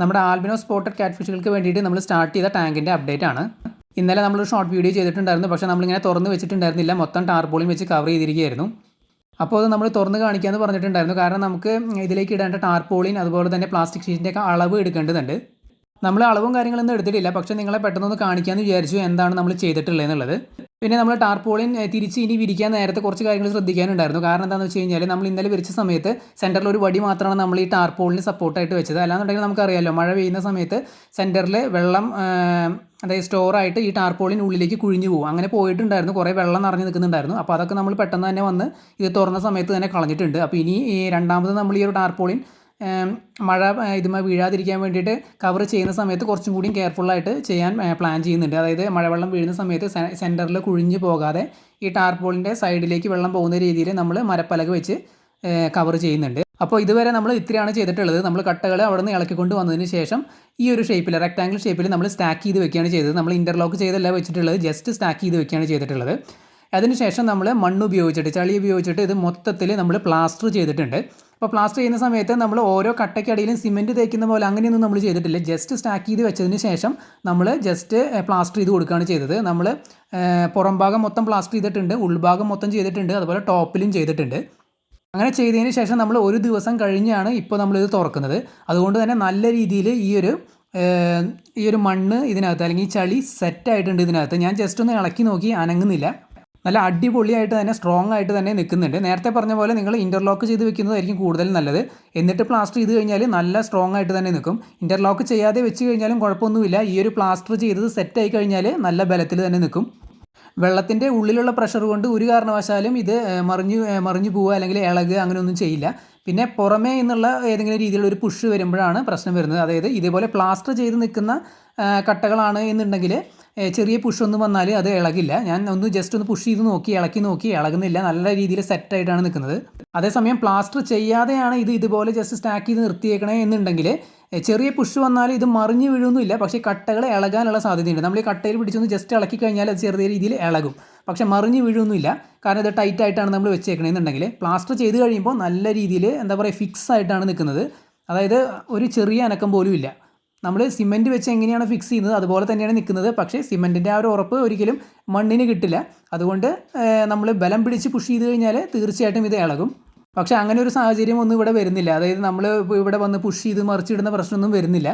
നമ്മുടെ albino spotted cat ഫിഷുകൾക്ക് വേണ്ടിയിട്ട് നമ്മൾ സ്റ്റാർട്ട് ചെയ്ത ടാങ്കിൻ്റെ അപ്ഡേറ്റ് ആണ്. ഇന്നലെ നമ്മൾ ഷോർട്ട് വീഡിയോ ചെയ്തിട്ടുണ്ടായിരുന്നു, പക്ഷേ നമ്മളിങ്ങനെ തുറന്ന് വെച്ചിട്ടുണ്ടായിരുന്നില്ല, മൊത്തം ടാർപോളിൻ വെച്ച് കവർ ചെയ്തിരിക്കുകയായിരുന്നു. അപ്പോൾ അത് നമ്മൾ തുറന്ന് കാണിക്കാമെന്ന് പറഞ്ഞിട്ടുണ്ടായിരുന്നു, കാരണം നമുക്ക് ഇതിലേക്ക് ഇടേണ്ട ടാർപോളിൻ അതുപോലെ തന്നെ പ്ലാസ്റ്റിക് ഷീറ്റിൻ്റെയൊക്കെ അളവ് എടുക്കേണ്ടതുണ്ട്. നമ്മൾ അളവും കാര്യങ്ങളൊന്നും എടുത്തിട്ടില്ല, പക്ഷേ നിങ്ങളെ പെട്ടെന്നൊന്ന് കാണിക്കാമെന്ന് വിചാരിച്ചു എന്താണ് നമ്മൾ ചെയ്തിട്ടുള്ളത് എന്നുള്ളത്. പിന്നെ നമ്മൾ ടാർപോളിൻ തിരിച്ച് ഇനി വിരിക്കാൻ നേരത്തെ കുറച്ച് കാര്യങ്ങൾ ശ്രദ്ധിക്കാനുണ്ടായിരുന്നു. കാരണം എന്താണെന്ന് വെച്ച് കഴിഞ്ഞാൽ നമ്മൾ ഇന്നലെ വിരിച്ച സമയത്ത് സെൻറ്ററിൽ ഒരു വടി മാത്രമാണ് നമ്മൾ ഈ ടാർപോളിന് സപ്പോർട്ടായിട്ട് വെച്ചത്. അല്ലാന്നുണ്ടെങ്കിൽ നമുക്കറിയാമല്ലോ, മഴ പെയ്യുന്ന സമയത്ത് സെൻറ്ററിൽ വെള്ളം അതായത് സ്റ്റോറായിട്ട് ഈ ടാർപോളിൻ ഉള്ളിലേക്ക് കുഴിഞ്ഞു പോകും. അങ്ങനെ പോയിട്ടുണ്ടായിരുന്നു, കുറേ വെള്ളം നിറഞ്ഞ് നിൽക്കുന്നുണ്ടായിരുന്നു. അപ്പോൾ അതൊക്കെ നമ്മൾ പെട്ടെന്ന് തന്നെ വന്ന് ഇത് തുറന്ന സമയത്ത് തന്നെ കളഞ്ഞിട്ടുണ്ട്. അപ്പോൾ ഇനി രണ്ടാമത് നമ്മൾ ഈ ഒരു ടാർപോളിൻ മഴ ഇതുമായി വീഴാതിരിക്കാൻ വേണ്ടിയിട്ട് കവർ ചെയ്യുന്ന സമയത്ത് കുറച്ചും കൂടിയും കെയർഫുള്ളായിട്ട് ചെയ്യാൻ പ്ലാൻ ചെയ്യുന്നുണ്ട്. അതായത് മഴവെള്ളം വീഴുന്ന സമയത്ത് സെൻറ്ററിൽ കുഴിഞ്ഞു പോകാതെ ഈ ടാർപോളിൻ്റെ സൈഡിലേക്ക് വെള്ളം പോകുന്ന രീതിയിൽ നമ്മൾ മരപ്പലക വെച്ച് കവർ ചെയ്യുന്നുണ്ട്. അപ്പോൾ ഇതുവരെ നമ്മൾ ഇത്രയാണ് ചെയ്തിട്ടുള്ളത്. നമ്മൾ കട്ടകൾ അവിടെ നിന്ന് ഇളക്കിക്കൊണ്ട് വന്നതിന് ശേഷം ഈ ഒരു ഷേപ്പിൽ റെക്ടാങ്കിൾ ഷേപ്പിൽ നമ്മൾ സ്റ്റാക്ക് ചെയ്ത് വെക്കുകയാണ് ചെയ്തത്. നമ്മൾ ഇൻ്റർലോക്ക് ചെയ്തല്ല വെച്ചിട്ടുള്ളത്, ജസ്റ്റ് സ്റ്റാക്ക് ചെയ്ത് വെക്കുകയാണ് ചെയ്തിട്ടുള്ളത്. അതിനുശേഷം നമ്മൾ മണ്ണ് ഉപയോഗിച്ചിട്ട്, ചളി ഉപയോഗിച്ചിട്ട് ഇത് മൊത്തത്തിൽ നമ്മൾ പ്ലാസ്റ്റർ ചെയ്തിട്ടുണ്ട്. അപ്പോൾ പ്ലാസ്റ്റർ ചെയ്യുന്ന സമയത്ത് നമ്മൾ ഓരോ കട്ടയ്ക്കടിയിലും സിമെൻറ്റ് തേക്കുന്ന പോലെ അങ്ങനെയൊന്നും നമ്മൾ ചെയ്തിട്ടില്ല. ജസ്റ്റ് സ്റ്റാക്ക് ചെയ്ത് വെച്ചതിന് ശേഷം നമ്മൾ ജസ്റ്റ് പ്ലാസ്റ്റർ ചെയ്ത് കൊടുക്കുകയാണ് ചെയ്തത്. നമ്മൾ പുറം ഭാഗം മൊത്തം പ്ലാസ്റ്റർ ചെയ്തിട്ടുണ്ട്, ഉൾഭാഗം മൊത്തം ചെയ്തിട്ടുണ്ട്, അതുപോലെ ടോപ്പിലും ചെയ്തിട്ടുണ്ട്. അങ്ങനെ ചെയ്തതിന് ശേഷം നമ്മൾ ഒരു ദിവസം കഴിഞ്ഞാണ് ഇപ്പോൾ നമ്മളിത് തുറക്കുന്നത്. അതുകൊണ്ട് തന്നെ നല്ല രീതിയിൽ ഈ ഒരു മണ്ണ് ഇതിനകത്ത് അല്ലെങ്കിൽ ഈ ചളി സെറ്റായിട്ടുണ്ട് ഇതിനകത്ത്. ഞാൻ ജസ്റ്റ് ഒന്ന് ഇളക്കി നോക്കി, അനങ്ങുന്നില്ല. നല്ല അടിപൊളിയായിട്ട് തന്നെ സ്ട്രോങ് ആയിട്ട് തന്നെ നിൽക്കുന്നുണ്ട്. നേരത്തെ പറഞ്ഞ പോലെ നിങ്ങൾ ഇൻ്റർലോക്ക് ചെയ്ത് വെക്കുന്നതായിരിക്കും കൂടുതൽ നല്ലത്. എന്നിട്ട് പ്ലാസ്റ്റർ ചെയ്ത് കഴിഞ്ഞാൽ നല്ല സ്ട്രോങ് ആയിട്ട് തന്നെ നിൽക്കും. ഇൻ്റർലോക്ക് ചെയ്യാതെ വെച്ച് കഴിഞ്ഞാലും കുഴപ്പമൊന്നുമില്ല. ഈ ഒരു പ്ലാസ്റ്റർ ചെയ്തത് സെറ്റായി കഴിഞ്ഞാൽ നല്ല ബലത്തിൽ തന്നെ നിൽക്കും. വെള്ളത്തിൻ്റെ ഉള്ളിലുള്ള പ്രഷർ കൊണ്ട് ഒരു കാരണവശാലും ഇത് മറിഞ്ഞു പോവുക അല്ലെങ്കിൽ ഇളകുക അങ്ങനെയൊന്നും ചെയ്യില്ല. പിന്നെ പുറമേ നിന്നുള്ള ഏതെങ്കിലും രീതിയിലുള്ള ഒരു പുഷ് വരുമ്പോഴാണ് പ്രശ്നം വരുന്നത്. അതായത് ഇതേപോലെ പ്ലാസ്റ്റർ ചെയ്ത് നിൽക്കുന്ന കട്ടകളാണ് എന്നുണ്ടെങ്കിൽ ചെറിയ പുഷൊന്നും വന്നാൽ അത് ഇളകില്ല. ഞാൻ ജസ്റ്റ് ഒന്ന് പുഷ് ചെയ്ത് നോക്കി, ഇളക്കി നോക്കി, ഇളകുന്നില്ല, നല്ല രീതിയിൽ സെറ്റായിട്ടാണ് നിൽക്കുന്നത്. അതേസമയം പ്ലാസ്റ്റർ ചെയ്യാതെയാണ് ഇതുപോലെ ജസ്റ്റ് സ്റ്റാക്ക് ചെയ്ത് നിർത്തിയേക്കണേ എന്നുണ്ടെങ്കിൽ ചെറിയ പുഷ് വന്നാൽ ഇത് മറിഞ്ഞ് വീഴുന്നില്ല, പക്ഷേ കട്ടകൾ ഇളകാനുള്ള സാധ്യതയുണ്ട്. നമ്മൾ ഈ കട്ടയിൽ പിടിച്ചൊന്ന് ജസ്റ്റ് ഇളക്കി കഴിഞ്ഞാൽ അത് ചെറിയ രീതിയിൽ ഇളകും, പക്ഷേ മറിഞ്ഞ് വീഴുന്നില്ല. കാരണം ഇത് ടൈറ്റായിട്ടാണ് നമ്മൾ വെച്ചേക്കണമെന്നുണ്ടെങ്കിൽ. പ്ലാസ്റ്റർ ചെയ്ത് കഴിയുമ്പോൾ നല്ല രീതിയിൽ എന്താ പറയുക ഫിക്സ് ആയിട്ടാണ് നിൽക്കുന്നത്. അതായത് ഒരു ചെറിയ അനക്കം പോലും ഇല്ല. നമ്മൾ സിമെൻറ്റ് വെച്ച് എങ്ങനെയാണ് ഫിക്സ് ചെയ്യുന്നത് അതുപോലെ തന്നെയാണ് നിൽക്കുന്നത്. പക്ഷേ സിമെൻറ്റിൻ്റെ ആ ഒരു ഉറപ്പ് ഒരിക്കലും മണ്ണിന് കിട്ടില്ല. അതുകൊണ്ട് നമ്മൾ ബലം പിടിച്ച് പുഷ് ചെയ്ത് കഴിഞ്ഞാൽ തീർച്ചയായിട്ടും ഇത് ഇളകും. പക്ഷേ അങ്ങനെ ഒരു സാഹചര്യം ഒന്നും ഇവിടെ വരുന്നില്ല. അതായത് നമ്മൾ ഇവിടെ വന്ന് പുഷ് ചെയ്ത് മറിച്ചിടുന്ന പ്രശ്നമൊന്നും വരുന്നില്ല.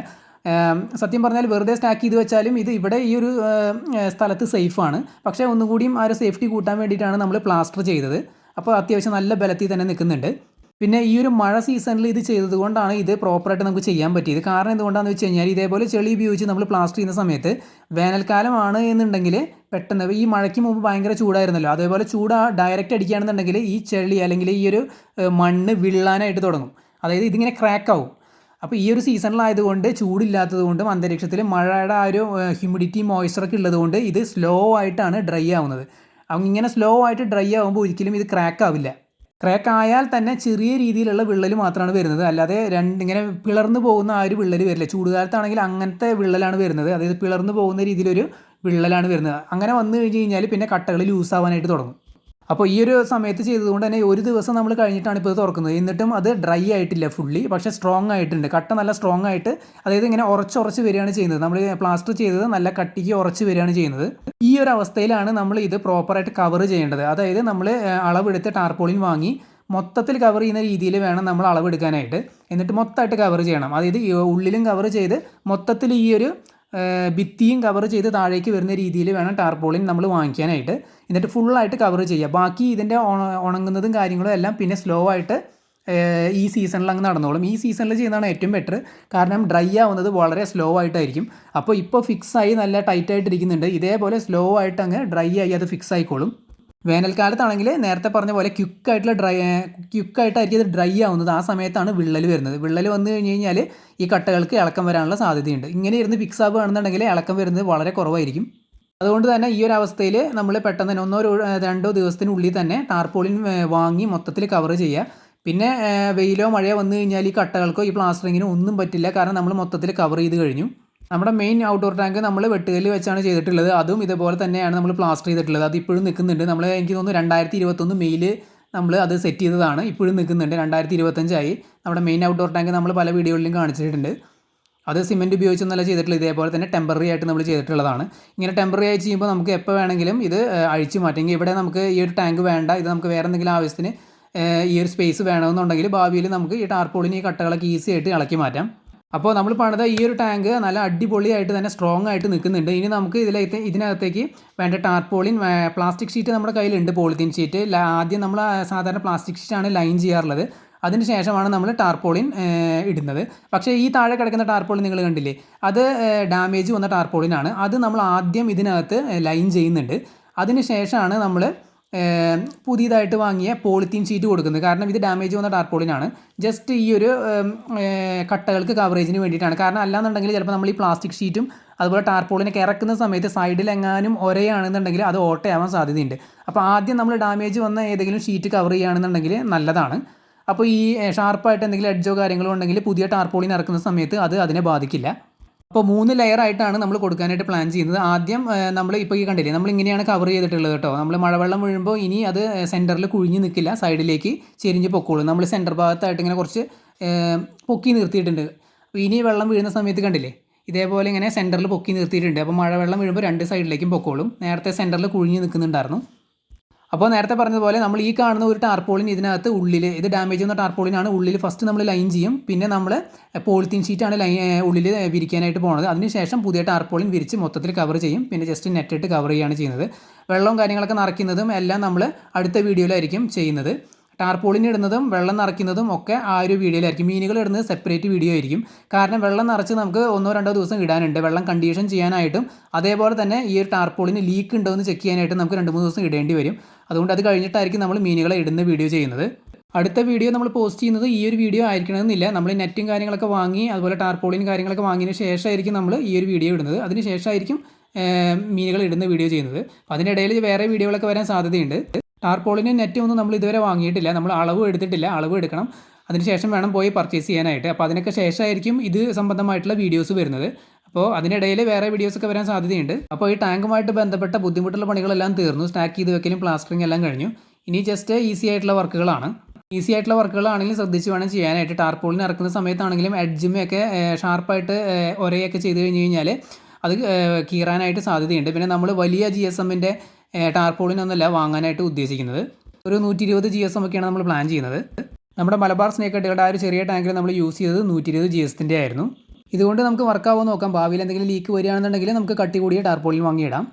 സത്യം പറഞ്ഞാൽ വെറുതെ സ്റ്റാക്ക് ചെയ്ത് വെച്ചാലും ഇത് ഇവിടെ ഈ ഒരു സ്ഥലത്ത് സേഫാണ്. പക്ഷേ ഒന്നുകൂടിയും ആ ഒരു സേഫ്റ്റി കൂട്ടാൻ വേണ്ടിയിട്ടാണ് നമ്മൾ പ്ലാസ്റ്റർ ചെയ്തത്. അപ്പോൾ അത്യാവശ്യം നല്ല ബലത്തിൽ തന്നെ നിൽക്കുന്നുണ്ട്. പിന്നെ ഈ ഒരു മഴ സീസണിൽ ഇത് ചെയ്തതുകൊണ്ടാണ് ഇത് പ്രോപ്പറായിട്ട് നമുക്ക് ചെയ്യാൻ പറ്റിയത്. കാരണം എന്തുകൊണ്ടാണെന്ന് വെച്ച് കഴിഞ്ഞാൽ ഇതേപോലെ ചെളി ഉപയോഗിച്ച് നമ്മൾ പ്ലാസ്റ്റർ ചെയ്യുന്ന സമയത്ത് വേനൽക്കാലമാണ് എന്നുണ്ടെങ്കിൽ പെട്ടെന്ന് ഈ മഴയ്ക്ക് മുമ്പ് ഭയങ്കര ചൂടായിരുന്നല്ലോ, അതേപോലെ ചൂട് ഡയറക്റ്റ് അടിക്കുകയാണെന്നുണ്ടെങ്കിൽ ഈ ചെളി അല്ലെങ്കിൽ ഈ ഒരു മണ്ണ് വിള്ളാനായിട്ട് തുടങ്ങും. അതായത് ഇതിങ്ങനെ ക്രാക്കാവും. അപ്പോൾ ഈ ഒരു സീസണിലായതുകൊണ്ട് ചൂടില്ലാത്തത് കൊണ്ടും അന്തരീക്ഷത്തിൽ മഴയുടെ ആ ഒരു ഹ്യൂമിഡിറ്റി മോയ്സ്ചറൊക്കെ ഉള്ളതുകൊണ്ട് ഇത് സ്ലോ ആയിട്ടാണ് ഡ്രൈ ആവുന്നത്. ഇങ്ങനെ സ്ലോ ആയിട്ട് ഡ്രൈ ആകുമ്പോൾ ഒരിക്കലും ഇത് ക്രാക്ക് ആവില്ല. ക്രാക്ക് ആയാൽ തന്നെ ചെറിയ രീതിയിലുള്ള വിള്ളൽ മാത്രമാണ് വരുന്നത്, അല്ലാതെ ഇങ്ങനെ പിളർന്നു പോകുന്ന ആ ഒരു വിള്ളൽ വരില്ല. ചൂടുകാലത്താണെങ്കിൽ അങ്ങനത്തെ വിള്ളലാണ് വരുന്നത്, അതായത് പിളർന്നു പോകുന്ന രീതിയിലൊരു വിള്ളലാണ് വരുന്നത്. അങ്ങനെ വന്നു കഴിഞ്ഞാൽ പിന്നെ കട്ടകൾ ലൂസാവാനായിട്ട് തുടങ്ങും. അപ്പോൾ ഈ ഒരു സമയത്ത് ചെയ്തതുകൊണ്ട് തന്നെ ഒരു ദിവസം നമ്മൾ കഴിഞ്ഞിട്ടാണ് ഇപ്പോൾ ഇത് തുറക്കുന്നത്. എന്നിട്ടും അത് ഡ്രൈ ആയിട്ടില്ല ഫുള്ളി, പക്ഷേ സ്ട്രോങ് ആയിട്ടുണ്ട്. കട്ട നല്ല സ്ട്രോങ് ആയിട്ട്, അതായത് ഇങ്ങനെ ഉറച്ച് വരികയാണ് ചെയ്യുന്നത്. നമ്മൾ പ്ലാസ്റ്റർ ചെയ്തത് നല്ല കട്ടിക്ക് ഉറച്ച് വരികയാണ് ചെയ്യുന്നത്. ഈ ഒരു അവസ്ഥയിലാണ് നമ്മൾ ഇത് പ്രോപ്പറായിട്ട് കവർ ചെയ്യേണ്ടത്. അതായത് നമ്മൾ അളവെടുത്ത് ടാർപോളിൻ വാങ്ങി മൊത്തത്തിൽ കവർ ചെയ്യുന്ന രീതിയിൽ വേണം നമ്മൾ അളവെടുക്കാനായിട്ട്. എന്നിട്ട് മൊത്തമായിട്ട് കവർ ചെയ്യണം. അതായത് ഉള്ളിലും കവർ ചെയ്ത് മൊത്തത്തിൽ ഈ ഒരു ഭിത്തിയും കവർ ചെയ്ത് താഴേക്ക് വരുന്ന രീതിയിൽ വേണം ടാർപോളിൻ നമ്മൾ വാങ്ങിക്കാനായിട്ട്. എന്നിട്ട് ഫുള്ളായിട്ട് കവർ ചെയ്യുക. ബാക്കി ഇതിൻ്റെ ഉണങ്ങുന്നതും കാര്യങ്ങളും എല്ലാം പിന്നെ സ്ലോ ആയിട്ട് ഈ സീസണിൽ അങ്ങ് നടന്നോളും. ഈ സീസണിൽ ചെയ്യുന്നതാണ് ഏറ്റവും ബെറ്റർ. കാരണം ഡ്രൈ ആവുന്നത് വളരെ സ്ലോ ആയിട്ടായിരിക്കും. അപ്പോൾ ഫിക്സായി നല്ല ടൈറ്റായിട്ടിരിക്കുന്നുണ്ട്. ഇതേപോലെ സ്ലോ ആയിട്ട് അങ്ങ് ഡ്രൈ ആയി അത് ഫിക്സ് ആയിക്കോളും. വേനൽക്കാലത്താണെങ്കിൽ നേരത്തെ പറഞ്ഞ പോലെ ക്യുക്കായിട്ടായിരിക്കും ഇത് ഡ്രൈ ആവുന്നത്. ആ സമയത്താണ് വിള്ളൽ വരുന്നത്. വിള്ളൽ വന്നു കഴിഞ്ഞ് കഴിഞ്ഞാൽ ഈ കട്ടകൾക്ക് ഇളക്കം വരാനുള്ള സാധ്യതയുണ്ട്. ഇങ്ങനെ ഇരുന്ന് ഫിക്സ് ആവുകയാണെന്നുണ്ടെങ്കിൽ ഇളക്കം വരുന്നത് വളരെ കുറവായിരിക്കും. അതുകൊണ്ട് തന്നെ ഈ ഒരു അവസ്ഥയിൽ നമ്മൾ പെട്ടെന്ന് തന്നെ 1-2 ദിവസത്തിനുള്ളിൽ തന്നെ ടാർപോളിൻ വാങ്ങി മൊത്തത്തിൽ കവർ ചെയ്യുക. പിന്നെ വെയിലോ മഴയോ വന്നു കഴിഞ്ഞാൽ ഈ കട്ടകൾക്കോ ഈ പ്ലാസ്റ്ററിങ്ങിനോ ഒന്നും പറ്റില്ല. കാരണം നമ്മൾ മൊത്തത്തിൽ കവർ ചെയ്ത് കഴിഞ്ഞു. നമ്മുടെ മെയിൻ ഔട്ട്ഡോർ ടാങ്ക് നമ്മൾ വെട്ടുകല്ല് വെച്ചാണ് ചെയ്തിട്ടുള്ളത്. അതും ഇതുപോലെ തന്നെയാണ് നമ്മൾ പ്ലാസ്റ്റർ ചെയ്തിട്ടുള്ളത്. അത് ഇപ്പോഴും നിൽക്കുന്നുണ്ട്. എനിക്ക് തോന്നുന്നു 2021 മെയിൽ നമ്മൾ അത് സെറ്റ് ചെയ്തതാണ്. ഇപ്പോഴും നിൽക്കുന്നുണ്ട്. 2025 നമ്മുടെ മെയിൻ ഔട്ട്ഡോർ ടാങ്ക് നമ്മൾ പല വീഡിയോകളിലും കാണിച്ചിട്ടുണ്ട്. അത് സിമെൻറ്റ് ഉപയോഗിച്ചൊന്നല്ല ചെയ്തിട്ടുള്ളത്, ഇതേപോലെ തന്നെ ടെമ്പററി ആയിട്ട് നമ്മൾ ചെയ്തിട്ടുള്ളതാണ്. ഇങ്ങനെ ടെമ്പററി ആയി ചെയ്യുമ്പോൾ നമുക്ക് എപ്പോൾ വേണമെങ്കിലും ഇത് അഴിച്ചു മാറ്റെങ്കിൽ ഇവിടെ നമുക്ക് ഈ ഒരു ടാങ്ക് വേണ്ട, ഇത് നമുക്ക് വേറെ എന്തെങ്കിലും ആവശ്യത്തിന് ഈ ഒരു സ്പേസ് വേണമെന്നുണ്ടെങ്കിൽ ഭാവിയിൽ നമുക്ക് ഈ ടാർപോളിൻ ഈ കട്ടകളൊക്കെ ഈസി ആയിട്ട് ഇളക്കി മാറ്റാം. അപ്പോൾ നമ്മൾ പണിത ഈ ഒരു ടാങ്ക് നല്ല അടിപൊളിയായിട്ട് തന്നെ സ്ട്രോങ് ആയിട്ട് നിൽക്കുന്നുണ്ട്. ഇനി നമുക്ക് ഇതിനകത്തേക്ക് വേണ്ട ടാർപോളിൻ പ്ലാസ്റ്റിക് ഷീറ്റ് നമ്മുടെ കയ്യിലുണ്ട്, പോളിത്തീൻ ഷീറ്റ്. ആദ്യം നമ്മൾ സാധാരണ പ്ലാസ്റ്റിക് ഷീറ്റാണ് ലൈൻ ചെയ്യാറുള്ളത്, അതിന് ശേഷമാണ് നമ്മൾ ടാർപോളിൻ ഇടുന്നത്. പക്ഷേ ഈ താഴെ കിടക്കുന്ന ടാർപോളിൻ നിങ്ങൾ കണ്ടില്ലേ, അത് ഡാമേജ് വന്ന ടാർപോളിനാണ്. അത് നമ്മൾ ആദ്യം ഇതിനകത്ത് ലൈൻ ചെയ്യുന്നുണ്ട്, അതിന് ശേഷമാണ് നമ്മൾ പുതിയതായിട്ട് വാങ്ങിയ പോളിത്തീൻ ഷീറ്റ് കൊടുക്കുന്നത്. കാരണം ഇത് ഡാമേജ് വന്ന ടാർപോളിനാണ്, ജസ്റ്റ് ഈ ഒരു കട്ടകൾക്ക് കവറേജിന് വേണ്ടിയിട്ടാണ്. കാരണം അല്ലാന്നുണ്ടെങ്കിൽ ചിലപ്പോൾ നമ്മൾ ഈ പ്ലാസ്റ്റിക് ഷീറ്റും അതുപോലെ ടാർപോളിനൊക്കെ ഇറക്കുന്ന സമയത്ത് സൈഡിലെങ്ങാനും ഒരയാണെന്നുണ്ടെങ്കിൽ അത് ഓട്ടയാവാൻ സാധ്യതയുണ്ട്. അപ്പോൾ ആദ്യം നമ്മൾ ഡാമേജ് വന്ന ഏതെങ്കിലും ഷീറ്റ് കവർ ചെയ്യുകയാണെന്നുണ്ടെങ്കിൽ നല്ലതാണ്. അപ്പോൾ ഈ ഷാർപ്പായിട്ട് എന്തെങ്കിലും എഡ്ജോ കാര്യങ്ങളോ ഉണ്ടെങ്കിൽ പുതിയ ടാർപോളിൻ ഇറക്കുന്ന സമയത്ത് അത് അതിനെ ബാധിക്കില്ല. അപ്പോൾ 3 ലെയറായിട്ടാണ് നമ്മൾ കൊടുക്കാനായിട്ട് പ്ലാൻ ചെയ്യുന്നത്. ആദ്യം നമ്മൾ ഇപ്പോൾ ഈ കണ്ടില്ലേ, നമ്മൾ ഇങ്ങനെയാണ് കവർ ചെയ്തിട്ടുള്ളത് കേട്ടോ. നമ്മൾ മഴവെള്ളം വീഴുമ്പോൾ ഇനി അത് സെൻറ്ററിൽ കുഴിഞ്ഞ് നിൽക്കില്ല, സൈഡിലേക്ക് ചെരിഞ്ഞ് പൊക്കോളും. നമ്മൾ സെൻറ്റർ ഭാഗത്തായിട്ട് ഇങ്ങനെ കുറച്ച് പൊക്കി നിർത്തിയിട്ടുണ്ട്. അപ്പോൾ ഇനി വെള്ളം വീഴുന്ന സമയത്ത് കണ്ടില്ലേ, ഇതേപോലെ ഇങ്ങനെ സെൻറ്ററിൽ പൊക്കി നിർത്തിയിട്ടുണ്ട്. അപ്പോൾ മഴവെള്ളം വീഴുമ്പോൾ 2 സൈഡിലേക്കും പൊക്കോളും. നേരത്തെ സെൻറ്ററിൽ കുഴിഞ്ഞ് നിൽക്കുന്നുണ്ടായിരുന്നു. അപ്പോൾ നേരത്തെ പറഞ്ഞതുപോലെ നമ്മൾ ഈ കാണുന്ന ഒരു ടാർപോളിൻ ഇതിനകത്ത് ഉള്ളിൽ, ഇത് ഡാമേജ് വന്ന ടാർപോളിനാണ്, ഉള്ളിൽ ഫസ്റ്റ് നമ്മൾ ലൈൻ ചെയ്യും. പിന്നെ നമ്മൾ പോളിത്തീൻ ഷീറ്റാണ് ഉള്ളിൽ വിരിക്കാനായിട്ട് പോകുന്നത്. അതിനുശേഷം പുതിയ ടാർപോളിൻ വിരിച്ച് മൊത്തത്തിൽ കവർ ചെയ്യും. പിന്നെ ജസ്റ്റ് നെറ്റിട്ട് കവർ ചെയ്യുകയാണ് ചെയ്യുന്നത്. വെള്ളവും കാര്യങ്ങളൊക്കെ നിറയ്ക്കുന്നതും എല്ലാം നമ്മൾ അടുത്ത വീഡിയോയിലായിരിക്കും ചെയ്യുന്നത്. ടാർപോളിൻ ഇടുന്നതും വെള്ളം നിറയ്ക്കുന്നതും ഒക്കെ ആ ഒരു വീഡിയോയിലായിരിക്കും. മീനുകൾ ഇടുന്നത് സെപ്പറേറ്റ് വീഡിയോ ആയിരിക്കും. കാരണം വെള്ളം നിറച്ച് നമുക്ക് 1-2 ദിവസം ഇടാനുണ്ട്, വെള്ളം കണ്ടീഷൻ ചെയ്യാനായിട്ടും അതേപോലെ തന്നെ ഈ ഒരു ടാർപോളിന് ലീക്ക് ഉണ്ടോ എന്ന് ചെക്ക് ചെയ്യാനായിട്ടും നമുക്ക് 2-3 ദിവസം ഇടേണ്ടി വരും. അതുകൊണ്ട് അത് കഴിഞ്ഞിട്ടായിരിക്കും നമ്മൾ മീനുകളെ ഇടുന്ന വീഡിയോ ചെയ്യുന്നത്. അടുത്ത വീഡിയോ നമ്മൾ പോസ്റ്റ് ചെയ്യുന്നത് ഈ ഒരു വീഡിയോ ആയിരിക്കണമെന്നില്ല. നമ്മൾ നെറ്റും കാര്യങ്ങളൊക്കെ വാങ്ങി അതുപോലെ ടാർപോളിൻ കാര്യങ്ങളൊക്കെ വാങ്ങിയതിന് ശേഷമായിരിക്കും നമ്മൾ ഈ ഒരു വീഡിയോ ഇടുന്നത്. അതിന് ശേഷമായിരിക്കും മീനുകൾ ഇടുന്ന വീഡിയോ ചെയ്യുന്നത്. അപ്പോൾ അതിനിടയിൽ വേറെ വീഡിയോകളൊക്കെ വരാൻ സാധ്യതയുണ്ട്. ടാർപോളിനും നെറ്റും ഒന്നും നമ്മൾ ഇതുവരെ വാങ്ങിയിട്ടില്ല, നമ്മൾ അളവ് എടുത്തിട്ടില്ല, അളവ് എടുക്കണം. അതിനുശേഷം വേണം പോയി പർച്ചേസ് ചെയ്യാനായിട്ട്. അപ്പോൾ അതിനൊക്കെ ശേഷമായിരിക്കും ഇത് സംബന്ധമായിട്ടുള്ള വീഡിയോസ് വരുന്നത്. അപ്പോൾ അതിനിടയിൽ വേറെ വീഡിയോസൊക്കെ വരാൻ സാധ്യതയുണ്ട്. അപ്പോൾ ഈ ടാങ്കുമായിട്ട് ബന്ധപ്പെട്ട ബുദ്ധിമുട്ടുള്ള പണികളെല്ലാം തീർന്നു. സ്റ്റാക്ക് ചെയ്ത് വെക്കലും പ്ലാസ്റ്ററിങ് എല്ലാം കഴിഞ്ഞു. ഇനി ജസ്റ്റ് ഈസി ആയിട്ടുള്ള വർക്കുകളാണ്. ഈസി ആയിട്ടുള്ള വർക്കുകളാണെങ്കിലും ശ്രദ്ധിച്ച് വേണം ചെയ്യാനായിട്ട്. ടാർപോളിന് ഇറക്കുന്ന സമയത്താണെങ്കിലും എഡ്ജുമൊക്കെ ഷാർപ്പായിട്ട് ഒരയൊക്കെ ചെയ്ത് കഴിഞ്ഞ് കഴിഞ്ഞാൽ അത് കീറാനായിട്ട് സാധ്യതയുണ്ട്. പിന്നെ നമ്മൾ വലിയ GSMൻ്റെ ടാർപോളിനൊന്നുമല്ല വാങ്ങാനായിട്ട് ഉദ്ദേശിക്കുന്നത്. ഒരു 120 GSM ഒക്കെയാണ് നമ്മൾ പ്ലാൻ ചെയ്യുന്നത്. നമ്മുടെ മലബാർ സ്നേക്ക് ഹെഡുകളുടെ ആ ഒരു ചെറിയ ടാങ്കിൽ നമ്മൾ യൂസ് ചെയ്തത് 120 GSത്തിൻ്റെ ആയിരുന്നു. ഇതുകൊണ്ട് നമുക്ക് വർക്കാവുമെന്ന് നോക്കാം. ഭാവിയിൽ എന്തെങ്കിലും ലീക്ക് വരികയാണെന്നുണ്ടെങ്കിൽ നമുക്ക് കട്ടി കൂടിയ ടാർപോളിൻ വാങ്ങിയിടാം.